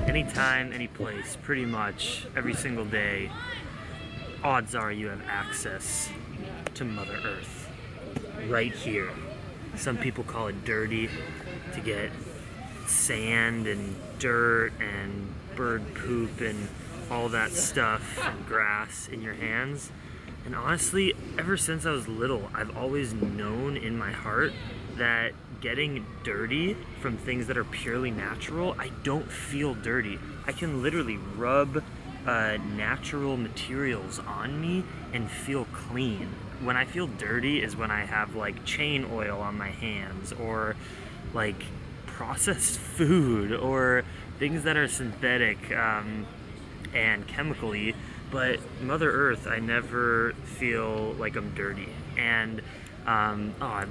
Anytime, any place, pretty much every single day, odds are you have access to Mother Earth right here. Some people call it dirty, to get sand and dirt and bird poop and all that stuff and grass in your hands. And honestly, ever since I was little, I've always known in my heart that getting dirty from things that are purely natural, I don't feel dirty. I can literally rub natural materials on me and feel clean. When I feel dirty is when I have like chain oil on my hands, or like processed food, or things that are synthetic and chemically. But Mother Earth, I never feel like I'm dirty. And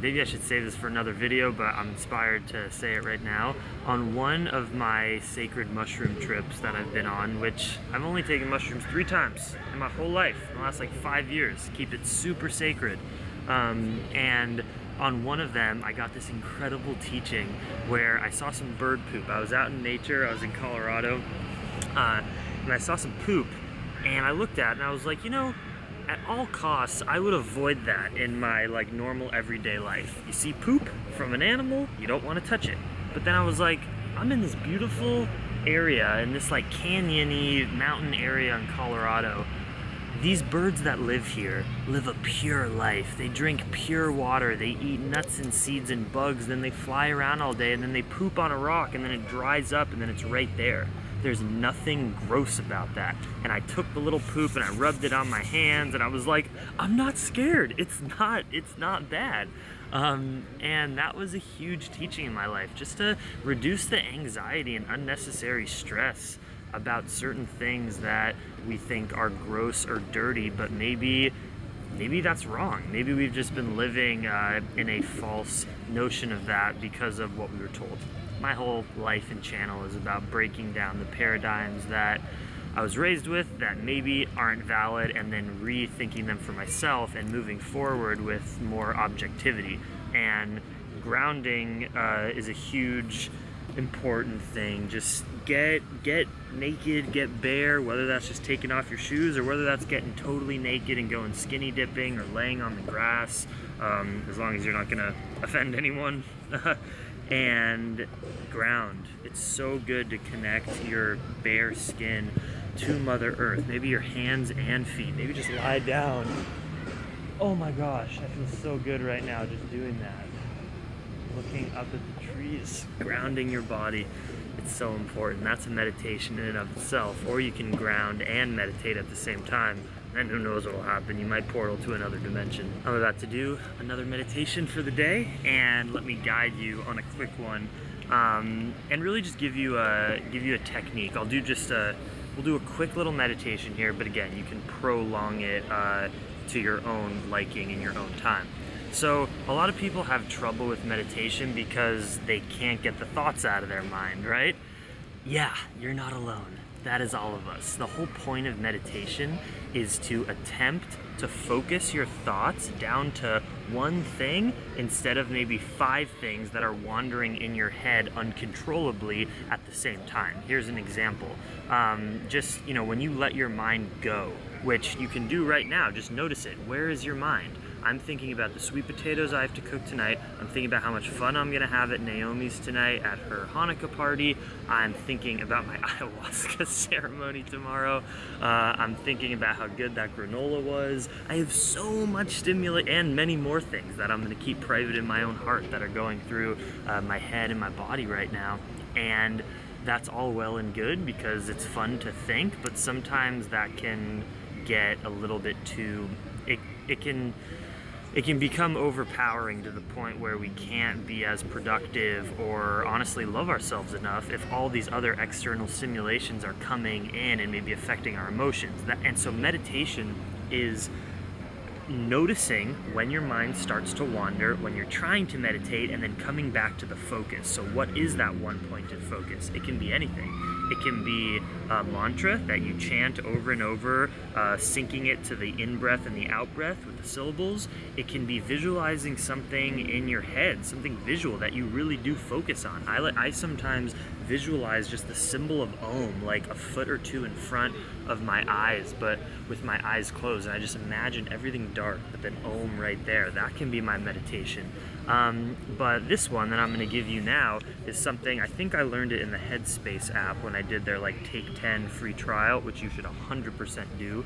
maybe I should save this for another video, but I'm inspired to say it right now. On one of my sacred mushroom trips that I've been on, which I've only taken mushrooms 3 times in my whole life, in the last like 5 years, keep it super sacred. And on one of them, I got this incredible teaching where I saw some bird poop. I was out in nature, I was in Colorado, and I saw some poop, and I looked at it and I was like, you know, at all costs, I would avoid that in my like normal everyday life. You see poop from an animal, you don't want to touch it. But then I was like, I'm in this beautiful area, in this like canyon-y mountain area in Colorado. These birds that live here live a pure life. They drink pure water, they eat nuts and seeds and bugs, then they fly around all day, and then they poop on a rock, and then it dries up, and then it's right there. There's nothing gross about that. And I took the little poop and I rubbed it on my hands, and I was like, I'm not scared. It's not bad. And that was a huge teaching in my life, just to reduce the anxiety and unnecessary stress about certain things that we think are gross or dirty, but maybe that's wrong. Maybe we've just been living in a false notion of that because of what we were told. My whole life and channel is about breaking down the paradigms that I was raised with that maybe aren't valid, and then rethinking them for myself and moving forward with more objectivity. And grounding is a huge, important thing. Just get naked, get bare, whether that's just taking off your shoes or whether that's getting totally naked and going skinny dipping or laying on the grass, as long as you're not gonna offend anyone. And ground. It's so good to connect your bare skin to Mother Earth. Maybe your hands and feet. Maybe just lie down. Oh my gosh, I feel so good right now just doing that. Looking up at the trees, grounding your body. It's so important. That's a meditation in and of itself. Or you can ground and meditate at the same time. And who knows what will happen. You might portal to another dimension. I'm about to do another meditation for the day, and let me guide you on a quick one, and really just give you a technique. We'll do a quick little meditation here, but again, you can prolong it to your own liking in your own time. So a lot of people have trouble with meditation because they can't get the thoughts out of their mind, right? Yeah, you're not alone. That is all of us. The whole point of meditation is to attempt to focus your thoughts down to one thing instead of maybe 5 things that are wandering in your head uncontrollably at the same time. Here's an example. Just, you know, when you let your mind go, which you can do right now, just notice it. Where is your mind? I'm thinking about the sweet potatoes I have to cook tonight. I'm thinking about how much fun I'm gonna have at Naomi's tonight at her Hanukkah party. I'm thinking about my ayahuasca ceremony tomorrow. I'm thinking about how good that granola was. I have so much stimuli and many more things that I'm gonna keep private in my own heart that are going through my head and my body right now. And that's all well and good because it's fun to think, but sometimes that can get a little bit too, it can become overpowering to the point where we can't be as productive or honestly love ourselves enough if all these other external stimulations are coming in and maybe affecting our emotions. And so meditation is noticing when your mind starts to wander, when you're trying to meditate, and then coming back to the focus. So what is that one pointed focus? It can be anything. It can be a mantra that you chant over and over, syncing it to the in-breath and the out-breath with the syllables. It can be visualizing something in your head, something visual that you really do focus on. I sometimes visualize just the symbol of Om, like a foot or two in front of my eyes, but with my eyes closed, and I just imagine everything dark, but then Om right there. That can be my meditation. But this one that I'm going to give you now is something, I think I learned it in the Headspace app when I did their like Take 10 free trial, which you should 100% do.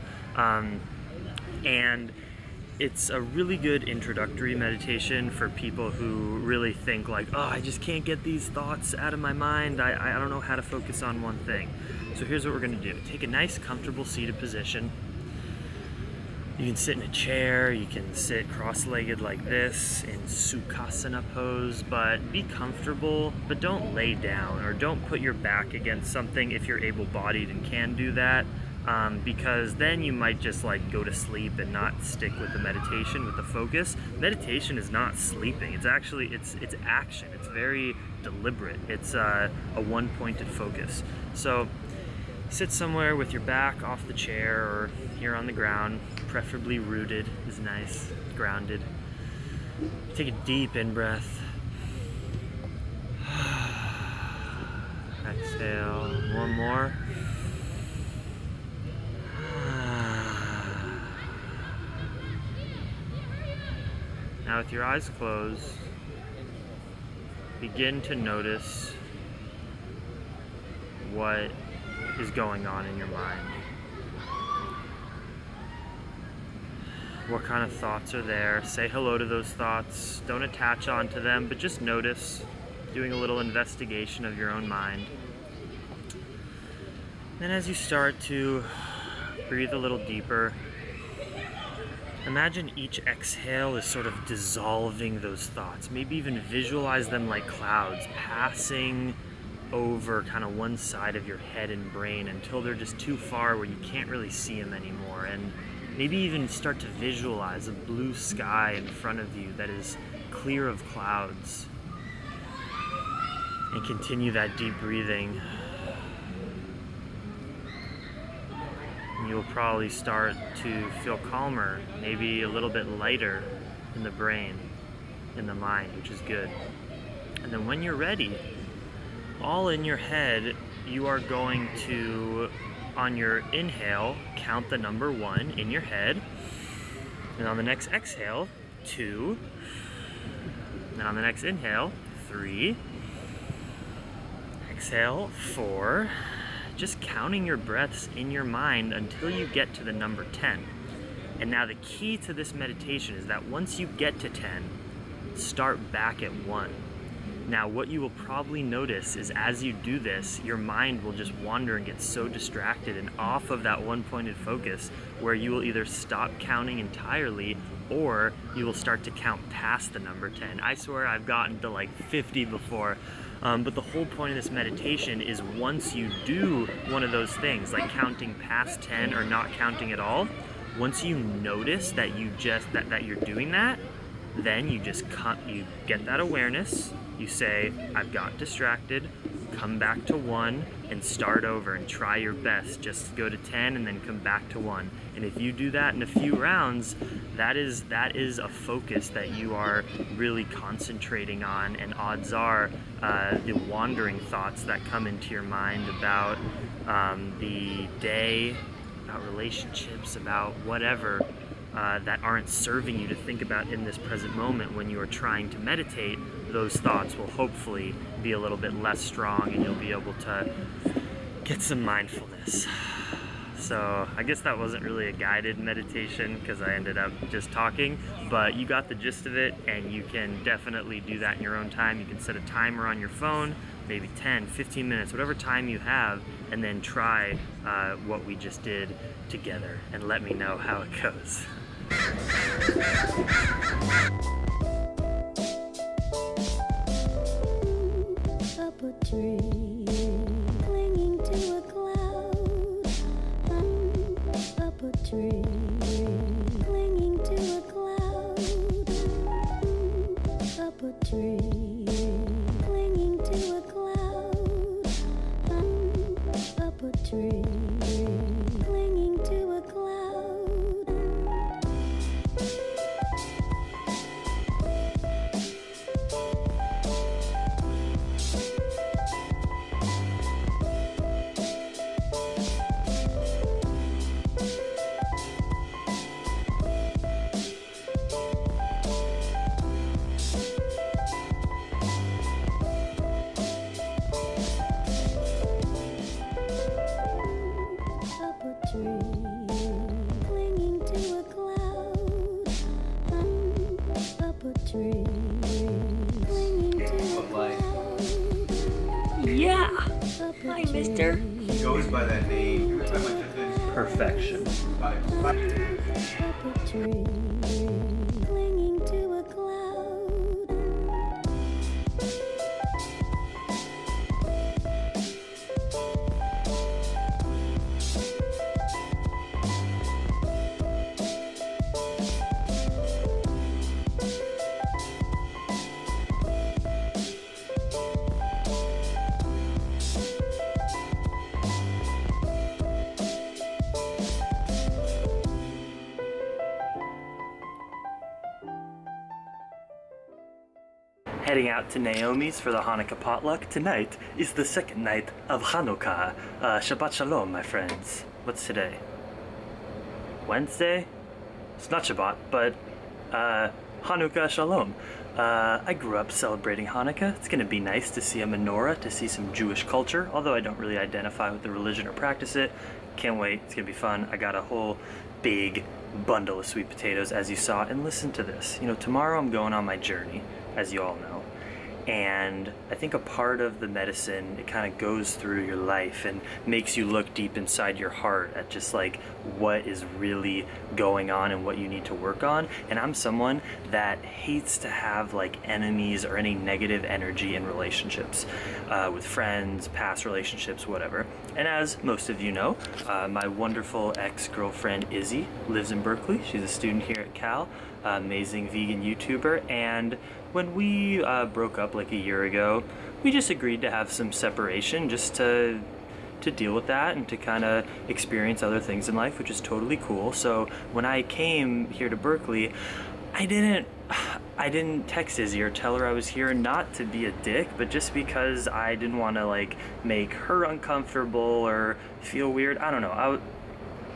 And it's a really good introductory meditation for people who really think like, oh, I just can't get these thoughts out of my mind. I don't know how to focus on one thing. So here's what we're going to do. Take a nice, comfortable seated position. You can sit in a chair, you can sit cross-legged like this in Sukhasana pose, but be comfortable, but don't lay down or don't put your back against something if you're able-bodied and can do that, because then you might just like go to sleep and not stick with the meditation, with the focus. Meditation is not sleeping, it's actually, it's action, it's very deliberate, it's a one-pointed focus. So sit somewhere with your back off the chair or here on the ground, preferably rooted is nice, grounded. Take a deep in-breath. Exhale, one more. Now with your eyes closed, begin to notice what is going on in your mind. What kind of thoughts are there? Say hello to those thoughts. Don't attach onto them, but just notice, doing a little investigation of your own mind. Then as you start to breathe a little deeper, imagine each exhale is sort of dissolving those thoughts. Maybe even visualize them like clouds passing over kind of one side of your head and brain until they're just too far where you can't really see them anymore. And maybe even start to visualize a blue sky in front of you that is clear of clouds. And continue that deep breathing. And you'll probably start to feel calmer, maybe a little bit lighter in the brain, in the mind, which is good. And then when you're ready, all in your head, you are going to, on your inhale, count the number 1 in your head. And on the next exhale, 2. And on the next inhale, 3. Exhale, 4. Just counting your breaths in your mind until you get to the number 10. And now the key to this meditation is that once you get to 10, start back at 1. Now what you will probably notice is as you do this, your mind will just wander and get so distracted and off of that one-pointed focus where you will either stop counting entirely or you will start to count past the number 10. I swear I've gotten to like 50 before. But the whole point of this meditation is once you do one of those things, like counting past 10 or not counting at all, once you notice that you just that you're doing that, then you just you get that awareness. You say, I've got distracted, come back to 1 and start over and try your best. Just go to 10 and then come back to 1. And if you do that in a few rounds, that is a focus that you are really concentrating on, and odds are the wandering thoughts that come into your mind about the day, about relationships, about whatever, that aren't serving you to think about in this present moment when you are trying to meditate, those thoughts will hopefully be a little bit less strong and you'll be able to get some mindfulness. So I guess that wasn't really a guided meditation because I ended up just talking, but you got the gist of it and you can definitely do that in your own time. You can set a timer on your phone, maybe 10, 15 minutes, whatever time you have, and then try what we just did together and let me know how it goes. Up a tree, clinging to a cloud. Up a tree, clinging to a cloud. Up a tree, clinging to a cloud. Yeah! Hi, mister. He goes by that name. Perfection. Up a tree, clinging to a cloud. Heading out to Naomi's for the Hanukkah potluck. Tonight is the second night of Hanukkah. Shabbat Shalom, my friends. What's today? Wednesday? It's not Shabbat, but Hanukkah Shalom. I grew up celebrating Hanukkah. It's gonna be nice to see a menorah, to see some Jewish culture, although I don't really identify with the religion or practice it. Can't wait, it's gonna be fun. I got a whole big bundle of sweet potatoes, as you saw, and listen to this. You know, tomorrow I'm going on my journey, as you all know. And I think a part of the medicine, it kind of goes through your life and makes you look deep inside your heart at just like what is really going on and what you need to work on. And I'm someone that hates to have like enemies or any negative energy in relationships, with friends, past relationships, whatever. And as most of you know, my wonderful ex-girlfriend Izzy lives in Berkeley. She's a student here at Cal, amazing vegan YouTuber, and when we broke up like a year ago, we just agreed to have some separation just to deal with that and to kind of experience other things in life, which is totally cool. So when I came here to Berkeley, I didn't text Izzy or tell her I was here, not to be a dick, but just because I didn't want to like make her uncomfortable or feel weird. I don't know.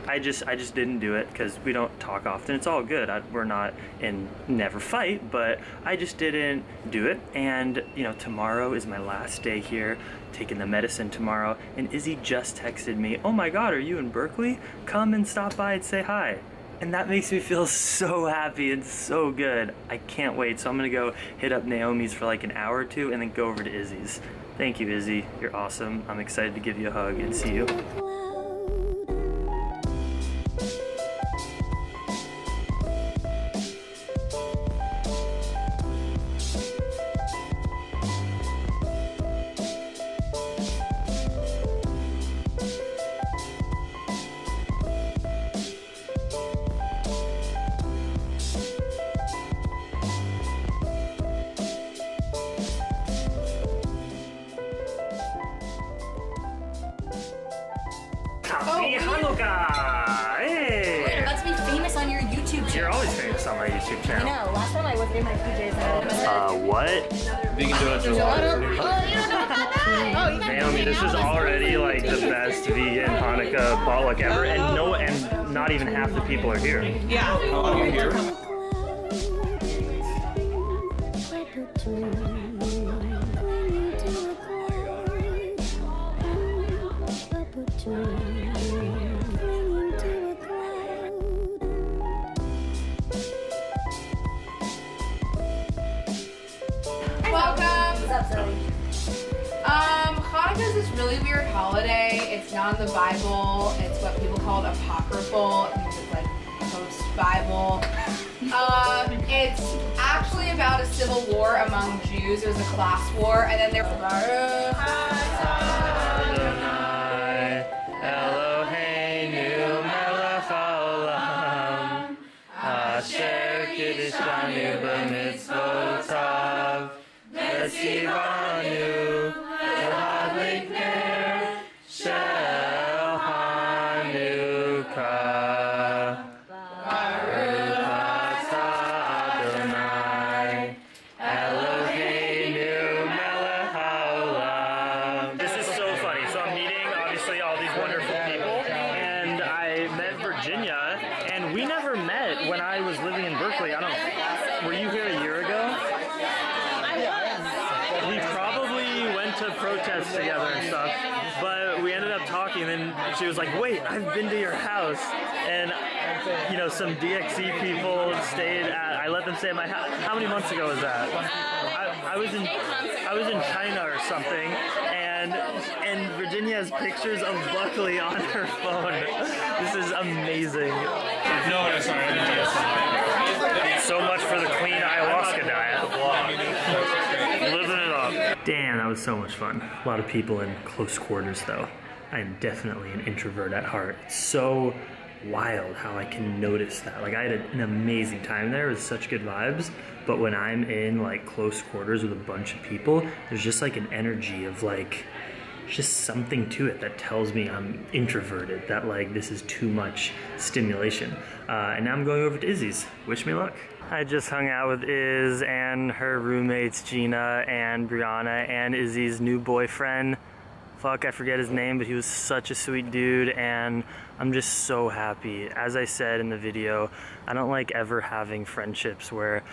I just didn't do it because we don't talk often. It's all good. We're not in never fight, but I just didn't do it. And you know, tomorrow is my last day here, taking the medicine tomorrow. And Izzy just texted me, "Oh my God, are you in Berkeley? Come and stop by and say hi." And that makes me feel so happy and so good. I can't wait. So I'm gonna go hit up Naomi's for like an hour or two and then go over to Izzy's. Thank you, Izzy. You're awesome. I'm excited to give you a hug and see you. Happy Hanukkah! Hey! Wait, let's be famous on your YouTube channel. You're always famous on my YouTube I channel. know. Last time I was in my PJs. What? Vegan donuts are live. Oh, you don't know about that? Oh, you got Naomi, this is already like the best vegan Hanukkah potluck ever, and not even half the people are here. Yeah. How long are you here? Welcome. What's up, Zoe? Hanukkah is this really weird holiday. It's not in the Bible. It's what people call apocryphal. It means it's like post-Bible. It's actually about a civil war among Jews. There was a class war, and then there was Eloheinu melech haolam, asher kiddushanu b'mitzvotav, v'tzivanu l'hadlik ner shel Hanukkah. Baruch atah Adonai, Eloheinu melech haolam. This is so funny. So I'm meeting obviously all these wonderful people, and I met Virginia, and we never met when I was living in Berkeley. I don't. Were you here a year ago? We probably went to protests together and stuff, but we ended up talking, and then she was like, "Wait, I've been to your house," and you know, some DXE people stayed at. I let them stay at my house. How many months ago was that? I was in China or something, and And Virginia has pictures of Buckley on her phone. This is amazing. No, sorry. So much for the clean ayahuasca diet. Living it up. Damn, that was so much fun. A lot of people in close quarters though. I am definitely an introvert at heart. It's so wild how I can notice that. Like I had an amazing time there with such good vibes, but when I'm in like close quarters with a bunch of people, there's just like an energy of like, just something to it that tells me I'm introverted, that like this is too much stimulation. And now I'm going over to Izzy's. Wish me luck. I just hung out with Iz and her roommates Gina and Brianna and Izzy's new boyfriend. Fuck, I forget his name, but he was such a sweet dude, and I'm just so happy. As I said in the video, I don't like ever having friendships where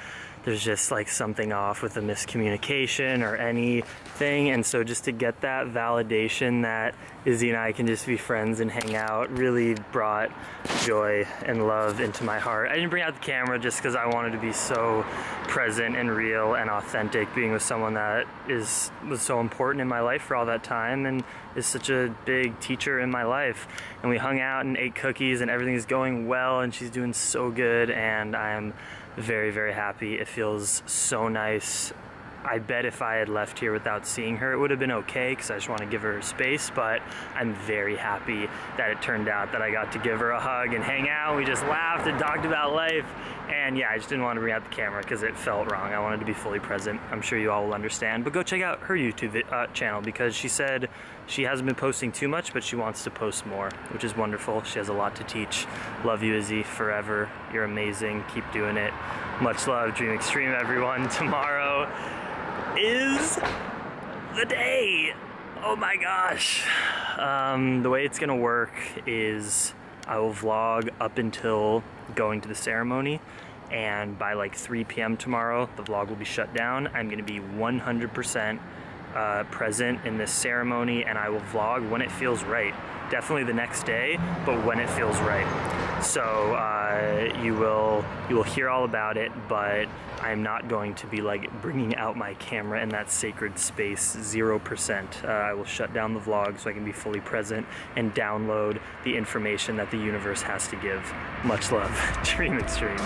there's just like something off with a miscommunication or anything, and so just to get that validation that Izzy and I can just be friends and hang out really brought joy and love into my heart. I didn't bring out the camera just because I wanted to be so present and real and authentic, being with someone that was so important in my life for all that time and is such a big teacher in my life. And we hung out and ate cookies and everything is going well and she's doing so good, and I'm very, very happy. It feels so nice. I bet if I had left here without seeing her, it would have been okay because I just want to give her space, but I'm very happy that it turned out that I got to give her a hug and hang out. We just laughed and talked about life. And yeah, I just didn't want to bring out the camera because it felt wrong. I wanted to be fully present. I'm sure you all will understand, but go check out her YouTube channel because she said she hasn't been posting too much, but she wants to post more, which is wonderful. She has a lot to teach. Love you, Izzy, forever. You're amazing. Keep doing it. Much love. Dream Extreme, everyone. Tomorrow is the day. Oh my gosh. The way it's gonna work is I will vlog up until going to the ceremony, and by like 3 p.m. tomorrow the vlog will be shut down. I'm gonna be 100% present in this ceremony, and I will vlog when it feels right. Definitely the next day, but when it feels right. So you will hear all about it, but I'm not going to be like bringing out my camera in that sacred space. 0%. I will shut down the vlog so I can be fully present and download the information that the universe has to give. Much love. Dream Extreme.